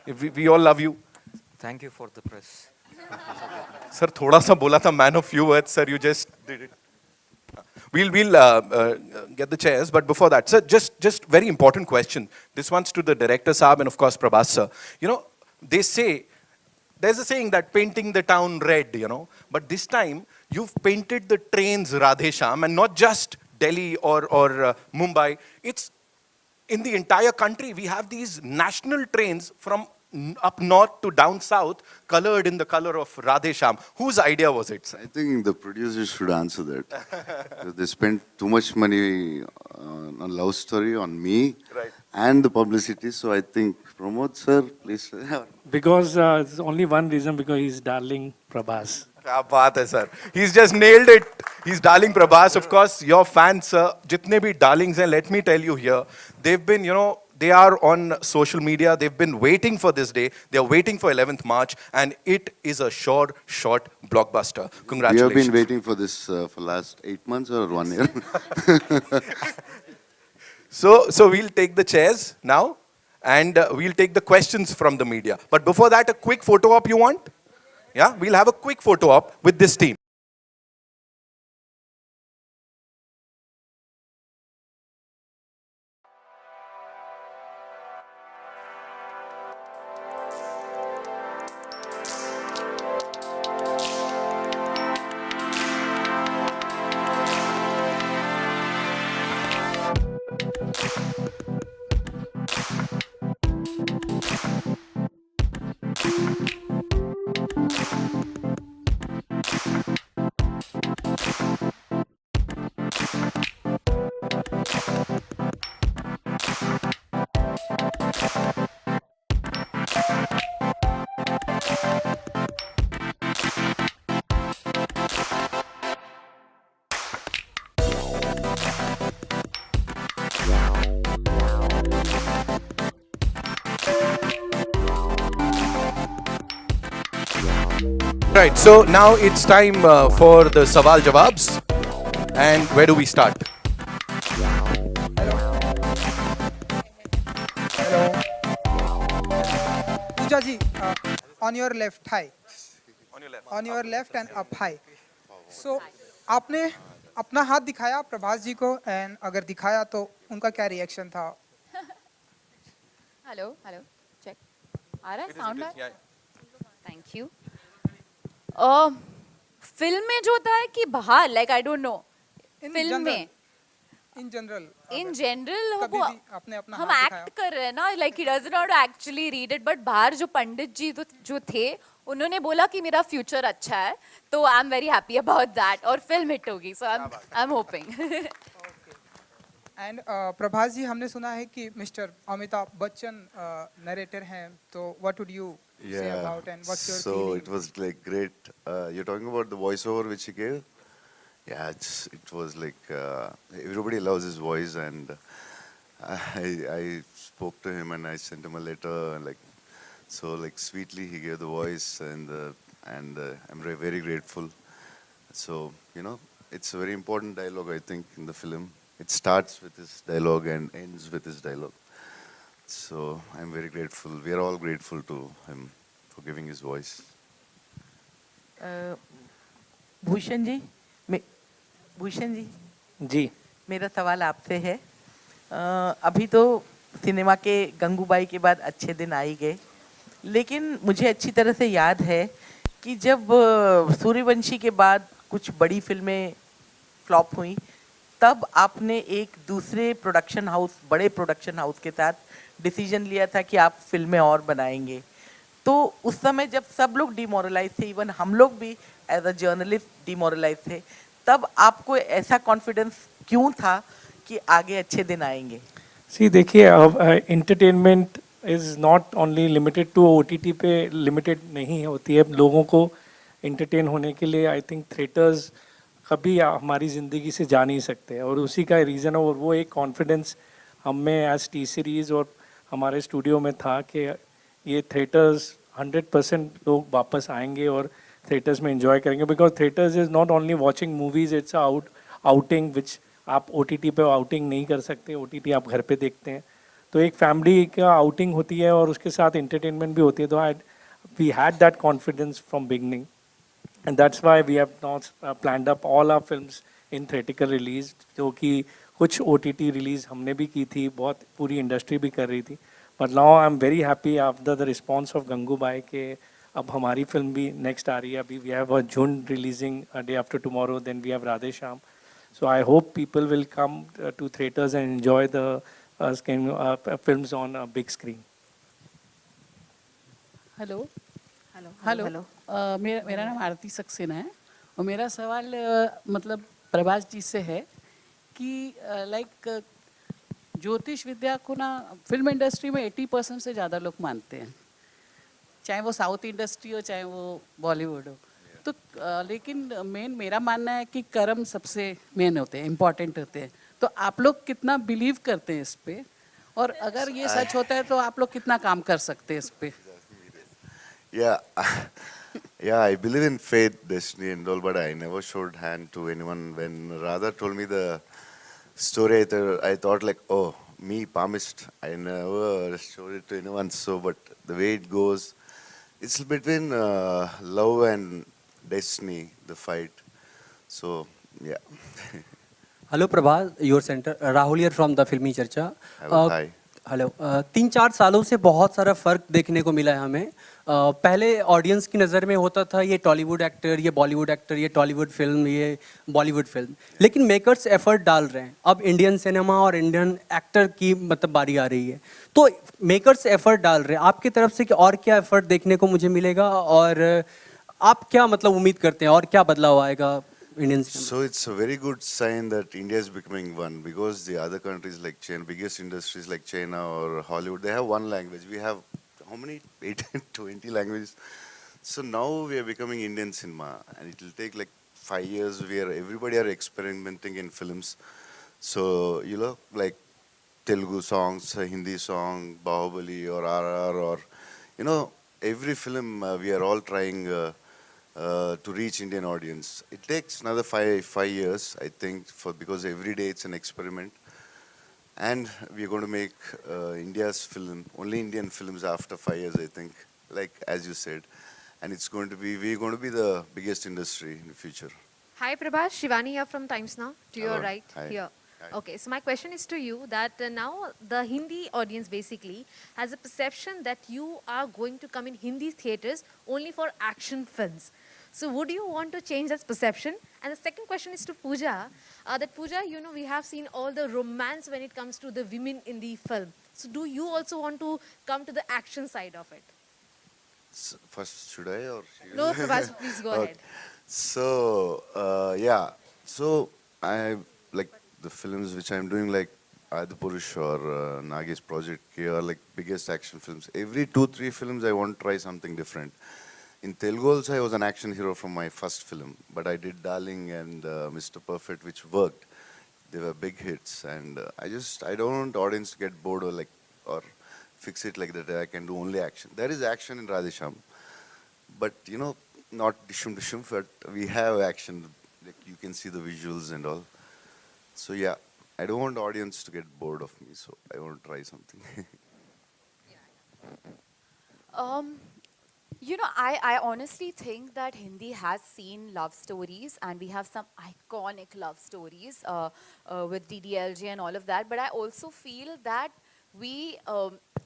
We all love you. Thank you for the press. Sir, thoda sa bola tha man of few words, sir. You just did it. We'll get the chairs, but before that, sir, just very important question. This one's to the director, Saab, and of course, Prabhash, sir. You know, they say, there's a saying that painting the town red, but this time you've painted the trains Radhe Shyam, and not just Delhi or Mumbai. It's in the entire country. We have these national trains from up north to down south, colored in the color of Radhe Shyam. Whose idea was it, sir? I think the producers should answer that. They spent too much money on love story, on me, Right. and the publicity. So I think Pramod sir, please. Because there's only one reason, because he's darling Prabhas. क्या बात है sir. He's just nailed it. He's darling Prabhas. Of course, your fans, sir, जितने भी darlings हैं, let me tell you here, they've been, they are on social media. They've been waiting for this day. They're waiting for 11th March, and it is a short blockbuster. Congratulations. We have been waiting for this for last 8 months or 1 year. So we'll take the chairs now, and we'll take the questions from the media. But before that, a quick photo op you want? Yeah, we'll have a quick photo op with this team. Right, so now it's time for the Sawal Jawabs. And where do we start? Pooja ji, on your left high. On your left. On your left and up high. So, आपने अपना हाथ दिखाया प्रभास जी को, and अगर दिखाया तो उनका क्या रिएक्शन था? हेलो हेलो चेक आ रहा है साउंड है. Thank you. फिल्म में जो होता है कि बाहर, like I don't know, film में इन जनरल वो आपने अपना हम हाथ एक्ट कर रहे हैं ना, like he doesn't not actually read it. But बाहर जो पंडित जी जो थे, उन्होंने बोला कि मेरा फ्यूचर अच्छा है, तो I am very happy about that. और फिल्म हिट होगी, so I am hoping. And Prabhas ji, हमने सुना है कि मिस्टर अमिताभ बच्चन नरेटर हैं, तो what would you say about and what's your So feeling? it was like great. You're talking about the voiceover which he gave? Yeah, it was like everybody loves his voice, and I spoke to him and I sent him a letter, like sweetly he gave the voice, and I'm very grateful. So it's a very important dialogue, I think, in the film. It starts with his dialogue and ends with his dialogue. So I'm very grateful. We are all grateful to him for giving his voice. Bhushan ji, Bhushan ji ji, मेरा सवाल आपसे है. अभी तो cinema के गंगूबाई के बाद अच्छे दिन आ ही गए, लेकिन मुझे अच्छी तरह से याद है कि जब सूर्यवंशी के बाद कुछ बड़ी फिल्में फ्लॉप हुई, तब आपने एक दूसरे प्रोडक्शन हाउस, बड़े प्रोडक्शन हाउस के साथ डिसीजन लिया था कि आप फिल्में और बनाएंगे. तो उस समय जब सब लोग डिमोरलाइज थे, इवन हम लोग भी एज अ जर्नलिस्ट डिमोरलाइज थे, तब आपको ऐसा कॉन्फिडेंस क्यों था कि आगे अच्छे दिन आएंगे? सी देखिए, अब entertainment is not only limited to OTT पे लिमिटेड नहीं होती है. लोगों को एंटरटेन होने के लिए आई थिंक थिएटर्स कभी हमारी ज़िंदगी से जा नहीं सकते, और उसी का रीज़न है, और वो एक कॉन्फिडेंस हम में एज टी सीरीज़ और हमारे स्टूडियो में था कि ये थिएटर्स 100% लोग वापस आएंगे और थिएटर्स में एंजॉय करेंगे. Because theatres is not only watching movies, it's outing which आप OTT पे आउटिंग नहीं कर सकते. OTT आप घर पे देखते हैं. तो एक फैमिली का आउटिंग होती है और उसके साथ इंटरटेनमेंट भी होती है, तो we had that confidence from beginning, and that's why we have now planned up all our films in theatrical release, जो कि कुछ OTT release हमने भी की थी, बहुत पूरी इंडस्ट्री भी कर रही थी, but now I'm very happy after the response of Gangubai के अब हमारी फिल्म भी नेक्स्ट आ रही है. अभी we have a June releasing a day after tomorrow, then we have Radhe Shyam. So I hope people will come to theaters and enjoy the films on a big screen. Hello hello hello मेरा नाम आरती सक्सेना है और मेरा सवाल मतलब प्रभाष जी से है कि लाइक ज्योतिष विद्या को ना फिल्म इंडस्ट्री में 80% से ज़्यादा लोग मानते हैं, चाहे वो साउथ इंडस्ट्री हो चाहे वो बॉलीवुड हो. तो लेकिन मेरा मानना है कि कर्म सबसे मेन होते हैं, इम्पॉर्टेंट होते हैं. तो आप लोग कितना बिलीव करते हैं इस पे, और अगर ये सच होता है तो आप लोग कितना काम कर सकते हैं इस पे? Yeah, yeah, I believe in fate, destiny, and all, but I never showed hand to anyone. When Radha told me the story, I thought like, oh, me, palmist. I never showed it to anyone. So, but the way it goes, it's between love and destiny, the fight. So, yeah. Hello Prabhas, your centre Rahul here from the फिल्मी चर्चा. Hello, hi. Hello. 3-4 सालों से बहुत सारा फ़र्क देखने को मिला है हमें. पहले ऑडियंस की नज़र में होता था ये टॉलीवुड एक्टर, ये बॉलीवुड एक्टर, ये टॉलीवुड फिल्म, ये बॉलीवुड फिल्म. लेकिन मेकर्स एफर्ट डाल रहे हैं. अब इंडियन सिनेमा और इंडियन एक्टर की मतलब बारी आ रही है, तो मेकर्स एफर्ट डाल रहे हैं. आपकी तरफ से कि और क्या एफर्ट देखने को मुझे मिलेगा, और आप क्या मतलब उम्मीद करते हैं और क्या बदलाव आएगा Indian cinema? So it's a very good sign that India is becoming one, because the other countries like China, biggest industries like China or Hollywood, they have one language. We have how many? 18, 20 languages. So now we are becoming Indian cinema, and it will take like 5 years where everybody are experimenting in films. So you know, like Telugu songs, Hindi song, Bahubali or RR, or you know, every film we are all trying. To reach Indian audience. It takes another five years, I think, because every day it's an experiment. And we're going to make India's film, only Indian films after 5 years, I think, like as you said. And we're going to be the biggest industry in the future. Hi Prabhash, Shivani here from Times Now, to your Hello. right Hi. here. Hi. Okay, so my question is to you that now the Hindi audience basically has a perception that you are going to come in Hindi theatres only for action films. So would you want to change that perception? And the second question is to Pooja, that Pooja, you know, we have seen all the romance when it comes to the women in the film. So do you also want to come to the action side of it? So first, should I or? No, Prabhash, please go Okay. ahead. So yeah, so I like the films which I'm doing, like Adipurush or Nagesh Project K, are like biggest action films. Every 2-3 films I want to try something different. In Telugu also I was an action hero from my first film, but I did Darling and Mr. Perfect, which worked. They were big hits, and I don't want audience to get bored or fix it like that. I can do only action. There is action in Radhe Shyam, but you know, not dishum dishum, but we have action. Like you can see the visuals and all. So yeah, I don't want audience to get bored of me, so I want to try something. You know, I honestly think that Hindi has seen love stories, and we have some iconic love stories with DDLJ and all of that. But I also feel that we,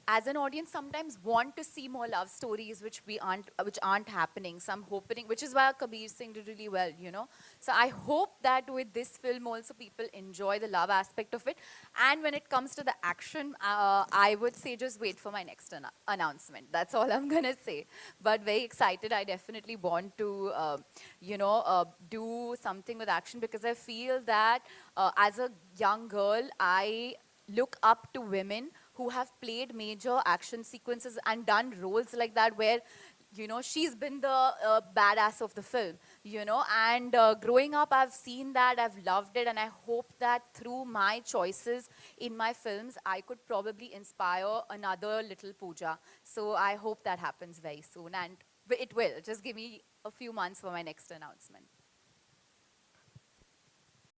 as an audience, sometimes want to see more love stories which aren't happening. Some hoping, which is why Kabir Singh did really well, you know. So I hope that with this film also people enjoy the love aspect of it. And when it comes to the action, I would say just wait for my next announcement. That's all I'm gonna say. But very excited. I definitely want to, do something with action, because I feel that as a young girl, I look up to women who have played major action sequences and done roles like that, where, you know, she's been the badass of the film, you know. And growing up, I've seen that, I've loved it, and I hope that through my choices in my films, I could probably inspire another little Pooja. So I hope that happens very soon, and it will. Just give me a few months for my next announcement.